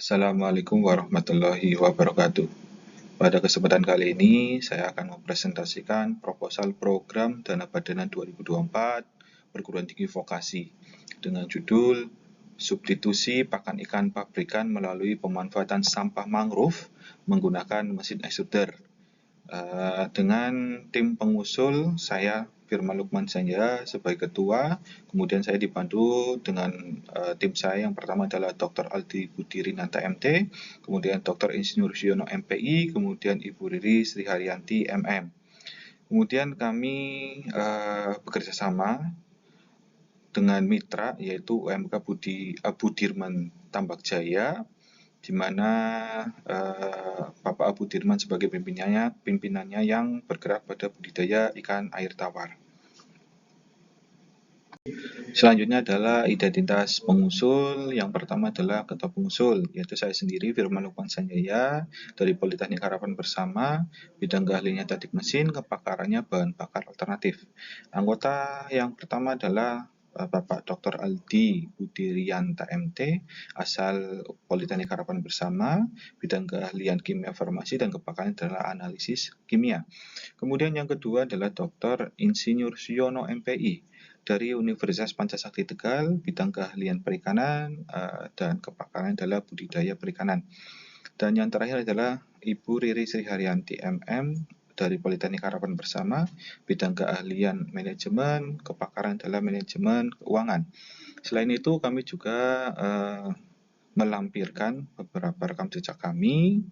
Assalamualaikum warahmatullahi wabarakatuh. Pada kesempatan kali ini, saya akan mempresentasikan proposal program Dana Badanan 2024 Perguruan Tinggi Vokasi dengan judul Substitusi Pakan Ikan Pabrikan Melalui Pemanfaatan Sampah Mangrove Menggunakan Mesin Extruder. Dengan tim pengusul, saya Firman Lukman Sanjaya sebagai ketua, kemudian saya dibantu dengan tim saya yang pertama adalah Dr. Aldi Budirinanta MT, kemudian Dr. Insinyur Siono MPI, kemudian Ibu Riri Sri Haryanti MM. Kemudian kami bekerja sama dengan mitra yaitu UMK Budirman Tambak Jaya, di mana Bapak Abu Dirman sebagai pimpinannya yang bergerak pada budidaya ikan air tawar. Selanjutnya adalah identitas pengusul. Yang pertama adalah ketua pengusul, yaitu saya sendiri Firman Lukman Sanjaya dari Politeknik Harapan Bersama, bidang keahliannya teknik mesin, kepakarannya bahan bakar alternatif. Anggota yang pertama adalah Bapak Dr. Aldi Budirianta MT, asal Politeknik Harapan Bersama, bidang keahlian kimia farmasi dan kepakaran adalah analisis kimia. Kemudian yang kedua adalah Dr. Insinyur Siono MPI dari Universitas Pancasakti Tegal, bidang keahlian perikanan dan kepakaran adalah budidaya perikanan. Dan yang terakhir adalah Ibu Riri Sri Haryanti MM dari Politeknik Harapan Bersama, bidang keahlian manajemen, kepakaran adalah manajemen keuangan. Selain itu, kami juga melampirkan beberapa rekam jejak kami,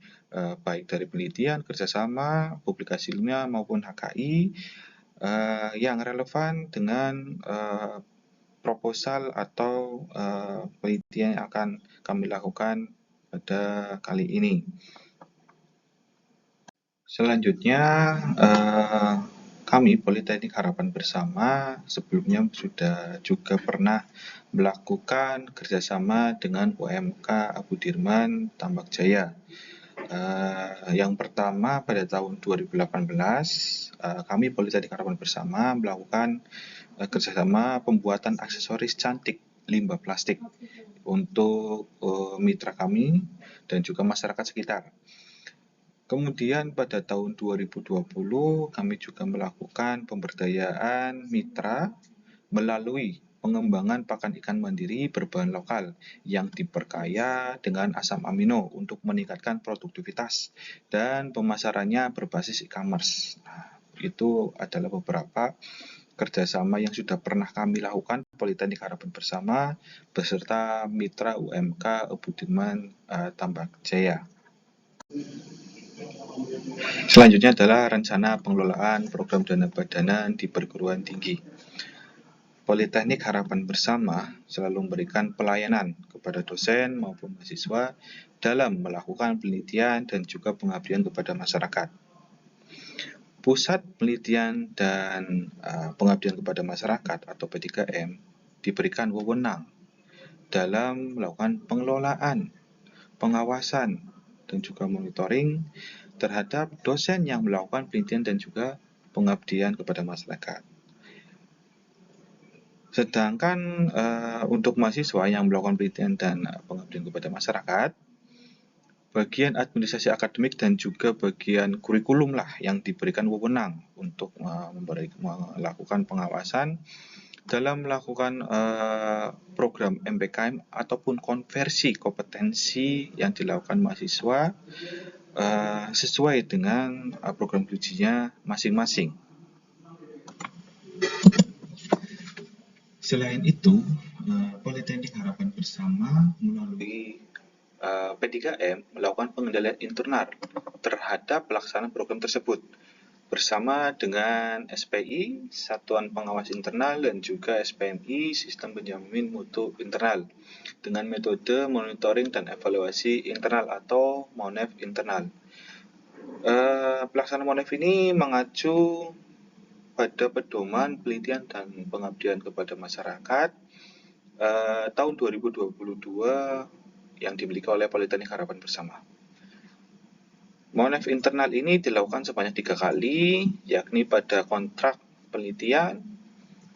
baik dari penelitian, kerjasama, publikasi ilmiah maupun HKI, yang relevan dengan proposal atau penelitian yang akan kami lakukan pada kali ini. Selanjutnya, kami Politeknik Harapan Bersama sebelumnya sudah juga pernah melakukan kerjasama dengan UMK Abu Dirman Tambak Jaya. Yang pertama pada tahun 2018, kami Politeknik Harapan Bersama melakukan kerjasama pembuatan aksesoris cantik limbah plastik untuk mitra kami dan juga masyarakat sekitar. Kemudian pada tahun 2020 kami juga melakukan pemberdayaan mitra melalui pengembangan pakan ikan mandiri berbahan lokal yang diperkaya dengan asam amino untuk meningkatkan produktivitas dan pemasarannya berbasis e-commerce. Nah, itu adalah beberapa kerjasama yang sudah pernah kami lakukan Politeknik Harapan Bersama beserta mitra UMK Abu Dirman Tambak Jaya. Selanjutnya adalah rencana pengelolaan program dana badanan di perguruan tinggi. Politeknik Harapan Bersama selalu memberikan pelayanan kepada dosen maupun mahasiswa dalam melakukan penelitian dan juga pengabdian kepada masyarakat. Pusat Penelitian dan Pengabdian kepada Masyarakat atau P3M diberikan wewenang dalam melakukan pengelolaan, pengawasan, dan juga monitoring terhadap dosen yang melakukan penelitian dan juga pengabdian kepada masyarakat. Sedangkan untuk mahasiswa yang melakukan penelitian dan pengabdian kepada masyarakat, bagian administrasi akademik dan juga bagian kurikulum lah yang diberikan wewenang untuk melakukan pengawasan dalam melakukan program MPKM ataupun konversi kompetensi yang dilakukan mahasiswa sesuai dengan program studinya masing-masing. Selain itu, Politeknik Harapan Bersama melalui P3M melakukan pengendalian internal terhadap pelaksanaan program tersebut bersama dengan SPI, Satuan Pengawas Internal, dan juga SPMI, Sistem Penjamin Mutu Internal, dengan metode monitoring dan evaluasi internal atau MONEV internal. Pelaksanaan MONEV ini mengacu pada pedoman penelitian dan pengabdian kepada masyarakat tahun 2022 yang dimiliki oleh Politeknik Harapan Bersama. MONEV internal ini dilakukan sebanyak 3 kali, yakni pada kontrak penelitian,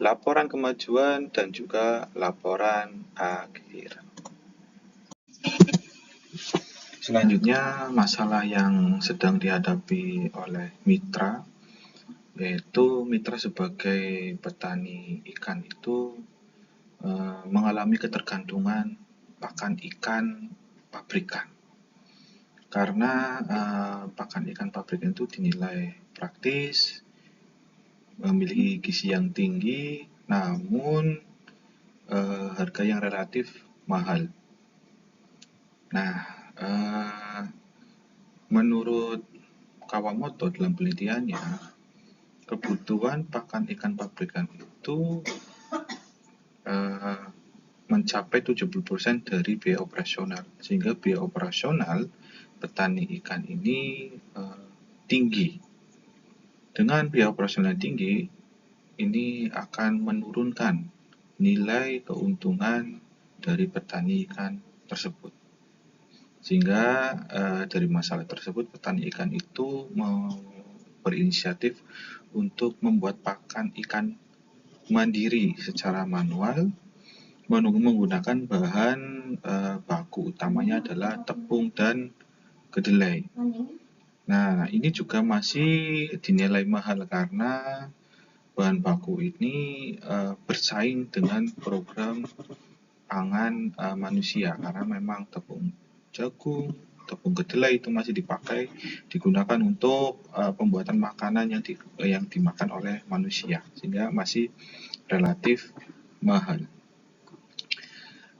laporan kemajuan, dan juga laporan akhir. Selanjutnya, masalah yang sedang dihadapi oleh mitra, yaitu mitra sebagai petani ikan itu mengalami ketergantungan pakan ikan pabrikan. Karena pakan ikan pabrikan itu dinilai praktis, memiliki gizi yang tinggi, namun harga yang relatif mahal. Nah, menurut Kawamoto dalam penelitiannya, kebutuhan pakan ikan pabrikan itu mencapai 70% dari biaya operasional, sehingga biaya operasional petani ikan ini tinggi. Dengan biaya operasional tinggi, ini akan menurunkan nilai keuntungan dari petani ikan tersebut. Sehingga dari masalah tersebut, petani ikan itu berinisiatif untuk membuat pakan ikan mandiri secara manual, menggunakan bahan baku utamanya adalah tepung dan kedelai. Nah, ini juga masih dinilai mahal karena bahan baku ini bersaing dengan program pangan manusia, karena memang tepung jagung, tepung kedelai itu masih digunakan untuk pembuatan makanan yang dimakan oleh manusia, sehingga masih relatif mahal.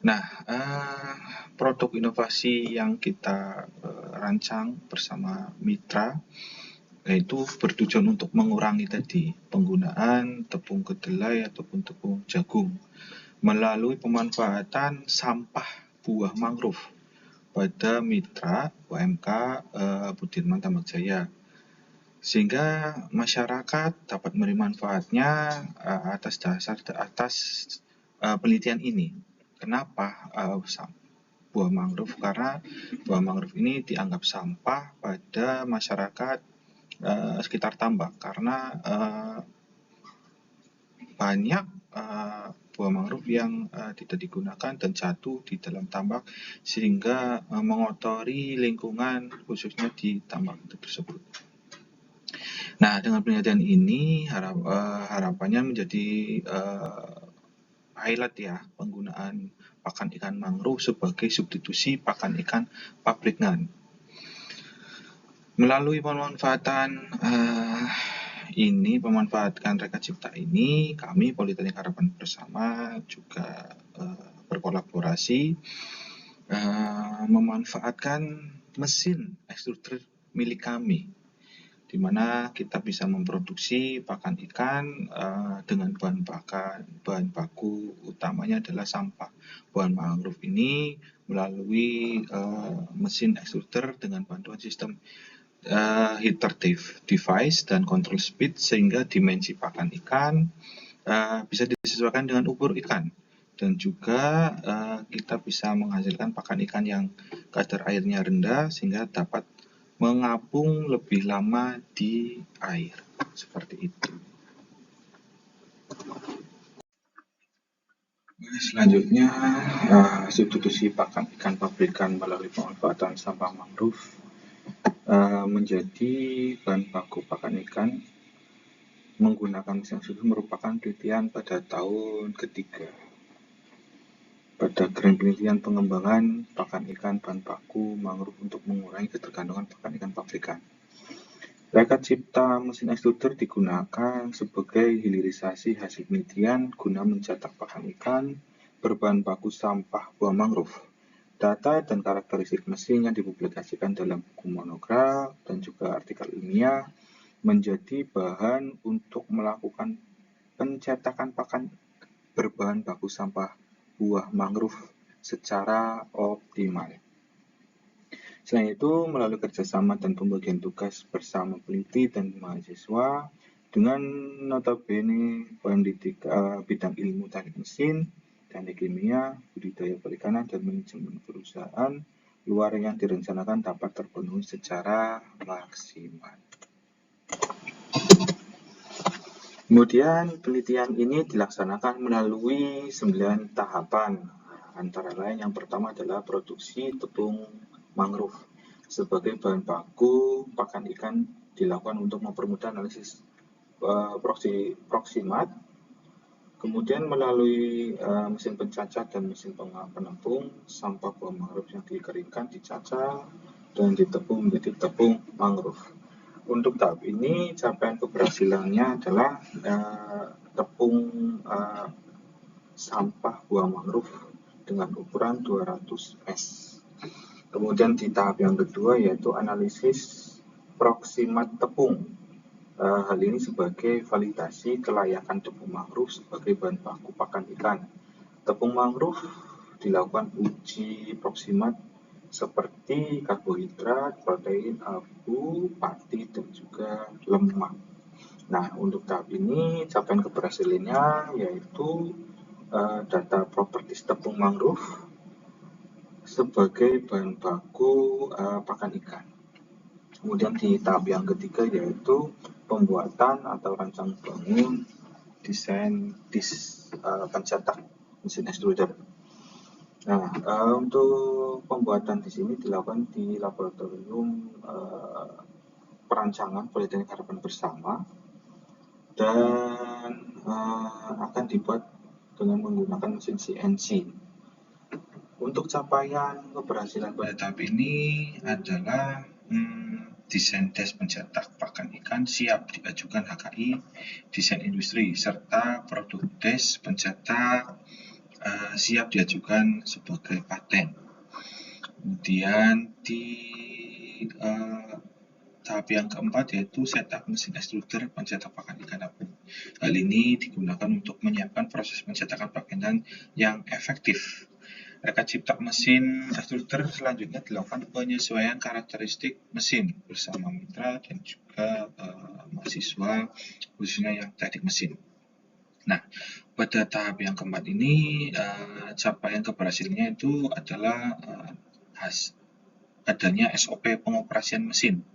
Nah, produk inovasi yang kita rancang bersama mitra yaitu bertujuan untuk mengurangi tadi penggunaan tepung kedelai ataupun tepung jagung melalui pemanfaatan sampah buah mangrove pada mitra UMK Budirman Tambak Jaya, sehingga masyarakat dapat menerima manfaatnya atas penelitian ini. Kenapa buah mangrove? Karena buah mangrove ini dianggap sampah pada masyarakat sekitar tambak, karena banyak buah mangrove yang tidak digunakan dan jatuh di dalam tambak, sehingga mengotori lingkungan khususnya di tambak tersebut. Nah, dengan penelitian ini harapannya menjadi highlight ya, penggunaan pakan ikan mangrove sebagai substitusi pakan ikan pabrikan. Melalui pemanfaatan Reka Cipta ini, kami Politeknik Harapan Bersama juga berkolaborasi memanfaatkan mesin ekstruder milik kami, di mana kita bisa memproduksi pakan ikan dengan bahan baku utamanya adalah sampah buah mangrove ini melalui mesin ekstruder dengan bantuan sistem iterative device dan control speed, sehingga dimensi pakan ikan bisa disesuaikan dengan ukur ikan, dan juga kita bisa menghasilkan pakan ikan yang kadar airnya rendah sehingga dapat mengapung lebih lama di air, seperti itu. Selanjutnya, substitusi pakan ikan pabrikan melalui pemanfaatan sampah mangrove menjadi bahan baku pakan ikan menggunakan mesin ekstruder merupakan penelitian pada tahun ketiga pada grand penelitian pengembangan pakan ikan bahan baku mangrove untuk mengurangi ketergantungan pakan ikan pabrikan. Reka Cipta mesin ekstruder digunakan sebagai hilirisasi hasil penelitian guna mencetak pakan ikan berbahan baku sampah buah mangrove. Data dan karakteristik mesin yang dipublikasikan dalam buku monograf dan juga artikel ilmiah menjadi bahan untuk melakukan pencetakan pakan berbahan baku sampah buah mangrove secara optimal. Selain itu, melalui kerjasama dan pembagian tugas bersama peneliti dan mahasiswa dengan notabene pendidik bidang ilmu teknik mesin, teknik kimia, budidaya perikanan, dan manajemen perusahaan luar yang direncanakan dapat terpenuhi secara maksimal. Kemudian penelitian ini dilaksanakan melalui 9 tahapan, antara lain yang pertama adalah produksi tepung mangrove. sebagai bahan baku pakan ikan dilakukan untuk mempermudah analisis proksimat. Kemudian melalui mesin pencacah dan mesin penampung, sampah buah mangrove yang dikeringkan dicacah dan ditepung menjadi tepung mangrove. Untuk tahap ini capaian keberhasilannya adalah tepung sampah buah mangrove dengan ukuran 200 s. Kemudian di tahap yang kedua yaitu analisis proksimat tepung. Hal ini sebagai validasi kelayakan tepung mangrove sebagai bahan baku pakan ikan. Tepung mangrove dilakukan uji proksimat seperti karbohidrat, protein, abu, pati, dan juga lemak. Nah, untuk tahap ini capaian keberhasilannya yaitu data properties tepung mangrove sebagai bahan baku pakan ikan. Kemudian di tahap yang ketiga yaitu pembuatan atau rancang bangun desain pencetak mesin extruder. Nah, untuk pembuatan di sini dilakukan di laboratorium perancangan politeknik harapan bersama dan akan dibuat dengan menggunakan mesin CNC. Untuk capaian keberhasilan pada tahap ini adalah desain tes pencetak pakan ikan siap diajukan HKI desain industri serta produk tes pencetak siap diajukan sebagai paten. Kemudian di tahap yang keempat yaitu setup mesin extruder pencetak pakan ikan apung. Hal ini digunakan untuk menyiapkan proses pencetakan pakan yang efektif. Reka cipta mesin extruder selanjutnya dilakukan penyesuaian karakteristik mesin bersama mitra dan juga mahasiswa khususnya yang teknik mesin. Nah, pada tahap yang keempat ini capaian keberhasilannya itu adalah adanya SOP pengoperasian mesin,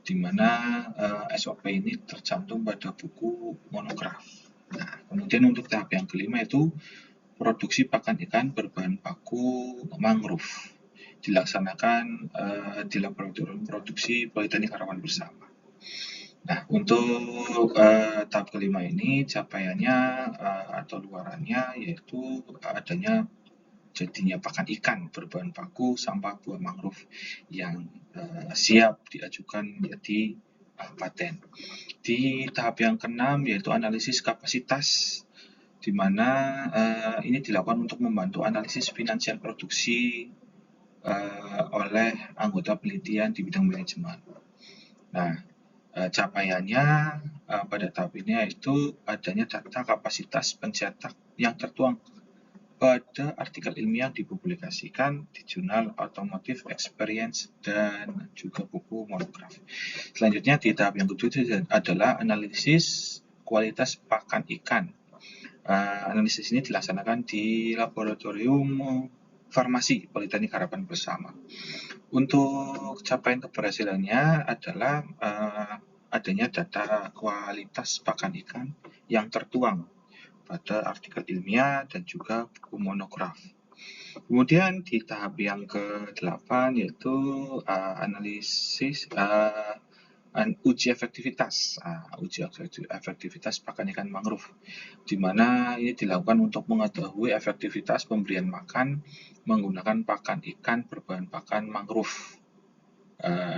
di mana SOP ini tercantum pada buku monograf. Nah, kemudian untuk tahap yang kelima itu produksi pakan ikan berbahan baku mangrove dilaksanakan di laboratorium produksi Politeknik Harapan Bersama. Nah, untuk tahap kelima ini capaiannya atau luarannya yaitu adanya jadinya pakan ikan berbahan baku sampah buah mangrove yang siap diajukan menjadi paten. Di tahap yang keenam yaitu analisis kapasitas, di mana ini dilakukan untuk membantu analisis finansial produksi oleh anggota penelitian di bidang manajemen. Nah, capaiannya pada tahap ini yaitu adanya data kapasitas pencetak yang tertuang pada artikel ilmiah dipublikasikan di jurnal Automotive Experience dan juga buku monograf. Selanjutnya di tahap yang kedua adalah analisis kualitas pakan ikan. Analisis ini dilaksanakan di laboratorium farmasi Politeknik Harapan Bersama. Untuk capaian keberhasilannya adalah adanya data kualitas pakan ikan yang tertuang pada artikel ilmiah dan juga buku monograf. Kemudian di tahap yang ke-8 yaitu analisis uji efektivitas, efektivitas pakan ikan mangrove, di mana ini dilakukan untuk mengetahui efektivitas pemberian makan menggunakan pakan ikan berbahan pakan mangrove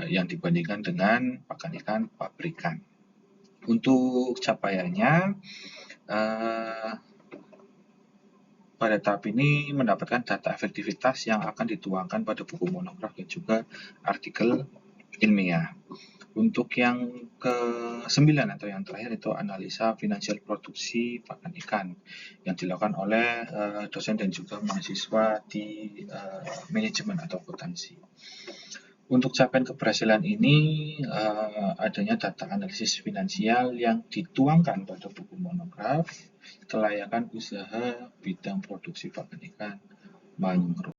yang dibandingkan dengan pakan ikan pabrikan. Untuk capaiannya pada tahap ini mendapatkan data efektivitas yang akan dituangkan pada buku monograf dan juga artikel ilmiah. Untuk yang ke-9 atau yang terakhir itu analisa finansial produksi pakan ikan yang dilakukan oleh dosen dan juga mahasiswa di manajemen atau akuntansi. Untuk capaian keberhasilan ini adanya data analisis finansial yang dituangkan pada buku monograf kelayakan usaha bidang produksi pakan ikan mangrove.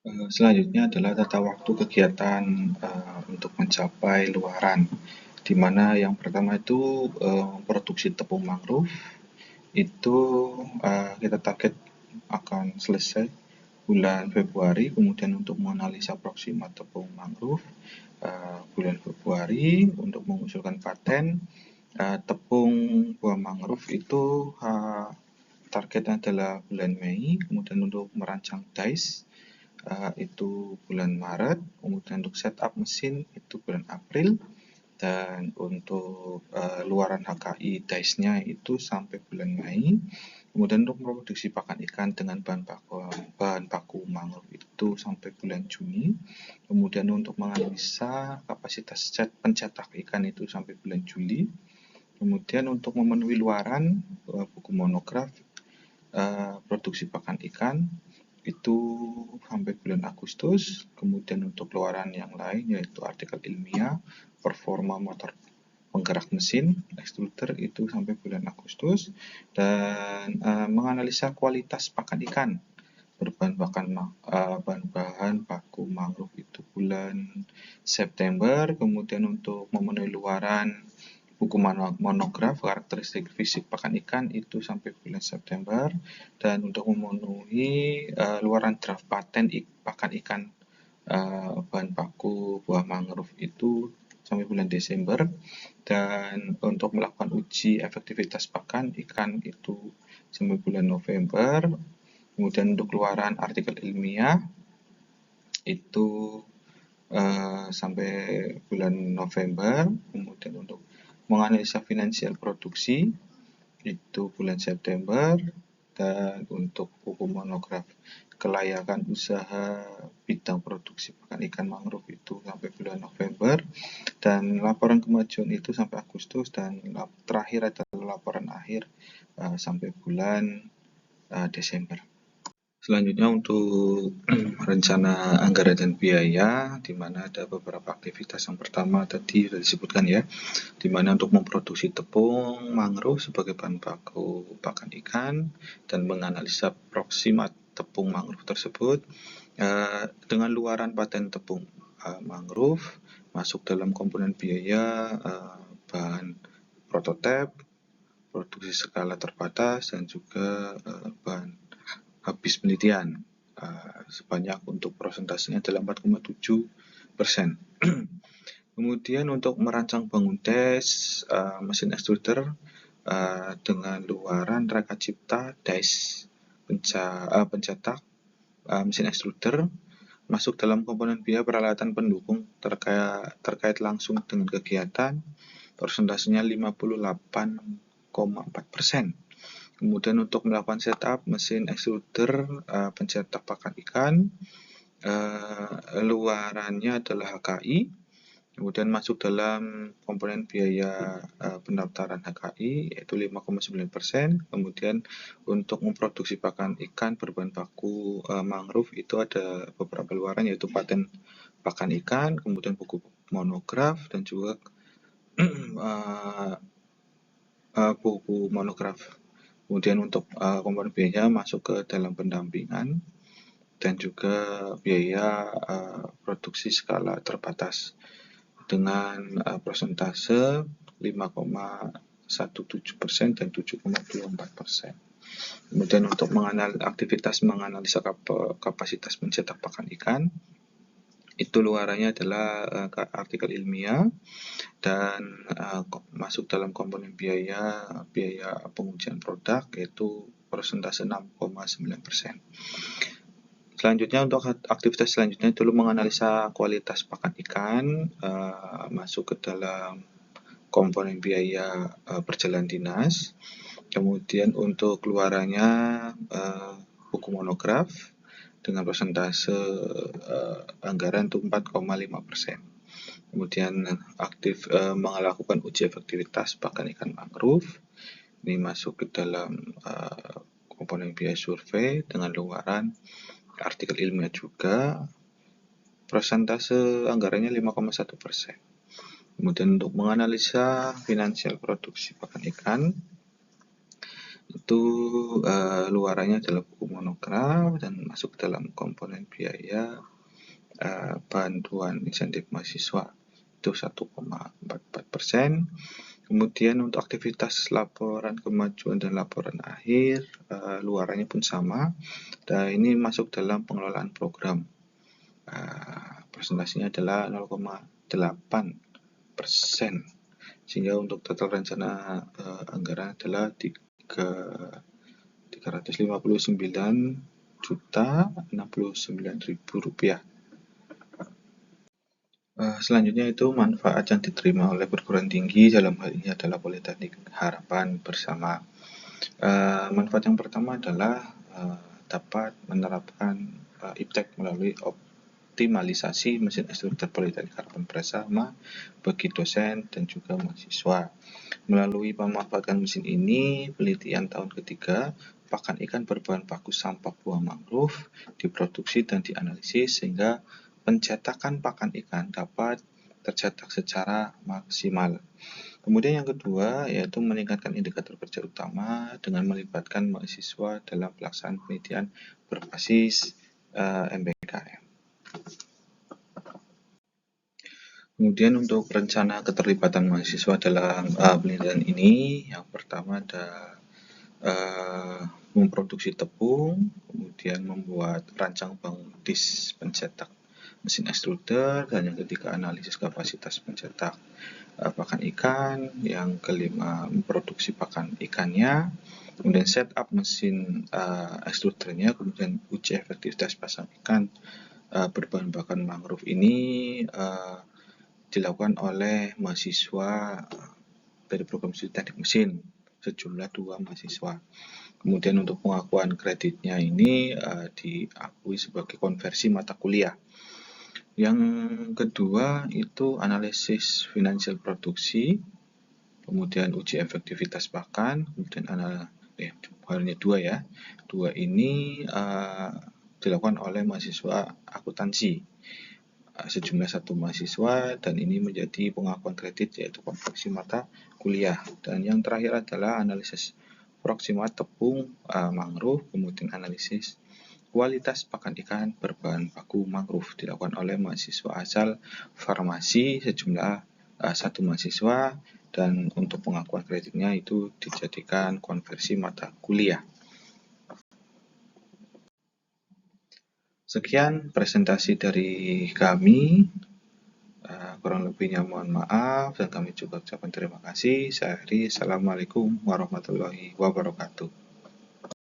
Selanjutnya adalah tata waktu kegiatan untuk mencapai luaran, di mana yang pertama itu produksi tepung mangrove itu kita target akan selesai bulan Februari. Kemudian untuk menganalisa proxima tepung mangrove bulan Februari, untuk mengusulkan paten tepung buah mangrove itu targetnya adalah bulan Mei. Kemudian untuk merancang dies itu bulan Maret. Kemudian untuk setup mesin itu bulan April. Dan untuk luaran HKI dies-nya itu sampai bulan Mei. Kemudian untuk produksi pakan ikan dengan bahan baku mangrove itu sampai bulan Juni. Kemudian untuk menganalisa kapasitas pencetak ikan itu sampai bulan Juli. Kemudian untuk memenuhi luaran buku monograf produksi pakan ikan itu sampai bulan Agustus. Kemudian untuk luaran yang lain yaitu artikel ilmiah, performa motor penggerak mesin, extruder itu sampai bulan Agustus. Dan menganalisa kualitas pakan ikan berbahan bahan baku mangrove itu bulan September. Kemudian untuk memenuhi luaran buku monograf karakteristik fisik pakan ikan itu sampai bulan September. Dan untuk memenuhi luaran draft paten pakan ikan bahan baku buah mangrove itu sampai bulan Desember. Dan untuk melakukan uji efektivitas pakan ikan itu sampai bulan November. Kemudian untuk luaran artikel ilmiah itu sampai bulan November. Kemudian untuk menganalisa finansial produksi itu bulan September. Dan untuk buku monograf kelayakan usaha bidang produksi pakan ikan mangrove itu sampai bulan November. Dan laporan kemajuan itu sampai Agustus. Dan terakhir adalah laporan akhir sampai bulan Desember. Selanjutnya untuk rencana anggaran dan biaya, di mana ada beberapa aktivitas. Yang pertama tadi sudah disebutkan ya, di mana untuk memproduksi tepung mangrove sebagai bahan baku pakan ikan dan menganalisa proxima tepung mangrove tersebut dengan luaran paten tepung mangrove masuk dalam komponen biaya bahan prototipe, produksi skala terbatas, dan juga bahan habis penelitian sebanyak untuk persentasenya adalah 4,7%. Kemudian untuk merancang bangun tes mesin extruder dengan luaran reka cipta dies pencetak mesin extruder masuk dalam komponen biaya peralatan pendukung terkait langsung dengan kegiatan, persentasenya 58,4%. Kemudian untuk melakukan setup mesin extruder pencetak pakan ikan, luarannya adalah HKI. Kemudian masuk dalam komponen biaya pendaftaran HKI yaitu 5,9%. Kemudian untuk memproduksi pakan ikan berbahan baku mangrove itu ada beberapa luaran yaitu paten pakan ikan, kemudian buku monograf, dan juga buku monograf. Kemudian untuk komponen biaya masuk ke dalam pendampingan dan juga biaya produksi skala terbatas dengan persentase 5,17% dan 7,24%. Kemudian untuk aktivitas menganalisa kapasitas mencetak pakan ikan, itu luarannya adalah artikel ilmiah dan masuk dalam komponen biaya pengujian produk yaitu persentase 6,9%. Selanjutnya untuk aktivitas selanjutnya dulu menganalisa kualitas pakan ikan masuk ke dalam komponen biaya perjalanan dinas. Kemudian untuk keluarannya buku monograf dengan persentase anggaran itu 4,5%. Kemudian aktif melakukan uji efektivitas pakan ikan mangrove. Ini masuk ke dalam komponen biaya survei dengan luaran artikel ilmiah juga. Persentase anggarannya 5,1%. Kemudian untuk menganalisa finansial produksi pakan ikan, itu luarannya adalah buku monograf dan masuk dalam komponen biaya bantuan insentif mahasiswa itu 1,44%. Kemudian untuk aktivitas laporan kemajuan dan laporan akhir, luarannya pun sama. Dan ini masuk dalam pengelolaan program. Presentasinya adalah 0,8%. Sehingga untuk total rencana anggaran adalah 359.069.000 rupiah. Selanjutnya itu manfaat yang diterima oleh perguruan tinggi, dalam hal ini adalah Politeknik Harapan Bersama. Manfaat yang pertama adalah dapat menerapkan iptek melalui optimalisasi mesin ekstruktor Politeknik Harapan Bersama bagi dosen dan juga mahasiswa. Melalui pemanfaatan mesin ini, penelitian tahun ketiga, pakan ikan berbahan baku sampah buah mangrove diproduksi dan dianalisis sehingga pencetakan pakan ikan dapat tercetak secara maksimal. Kemudian yang kedua yaitu meningkatkan indikator kerja utama dengan melibatkan mahasiswa dalam pelaksanaan penelitian berbasis MBKM. Kemudian untuk rencana keterlibatan mahasiswa dalam penelitian ini, yang pertama ada memproduksi tepung, kemudian membuat rancang bangun disk pencetak mesin ekstruder, dan yang ketiga analisis kapasitas pencetak pakan ikan, yang kelima memproduksi pakan ikannya, kemudian setup mesin ekstrudernya, kemudian uji efektivitas pasang ikan berbahan bakar mangrove ini dilakukan oleh mahasiswa dari program studi teknik mesin sejumlah 2 mahasiswa. Kemudian untuk pengakuan kreditnya ini diakui sebagai konversi mata kuliah. Yang kedua itu analisis finansial produksi, kemudian uji efektivitas pakan, kemudian hanya 2 ya. 2 ini dilakukan oleh mahasiswa akuntansi sejumlah 1 mahasiswa, dan ini menjadi pengakuan kredit yaitu konversi mata kuliah. Dan yang terakhir adalah analisis proksimat tepung mangrove, kemudian analisis kualitas pakan ikan berbahan baku mangrove dilakukan oleh mahasiswa asal farmasi sejumlah 1 mahasiswa, dan untuk pengakuan kreditnya itu dijadikan konversi mata kuliah. Sekian presentasi dari kami. Kurang lebihnya mohon maaf, dan kami juga ucapkan terima kasih. Saya Heri, Assalamualaikum warahmatullahi wabarakatuh.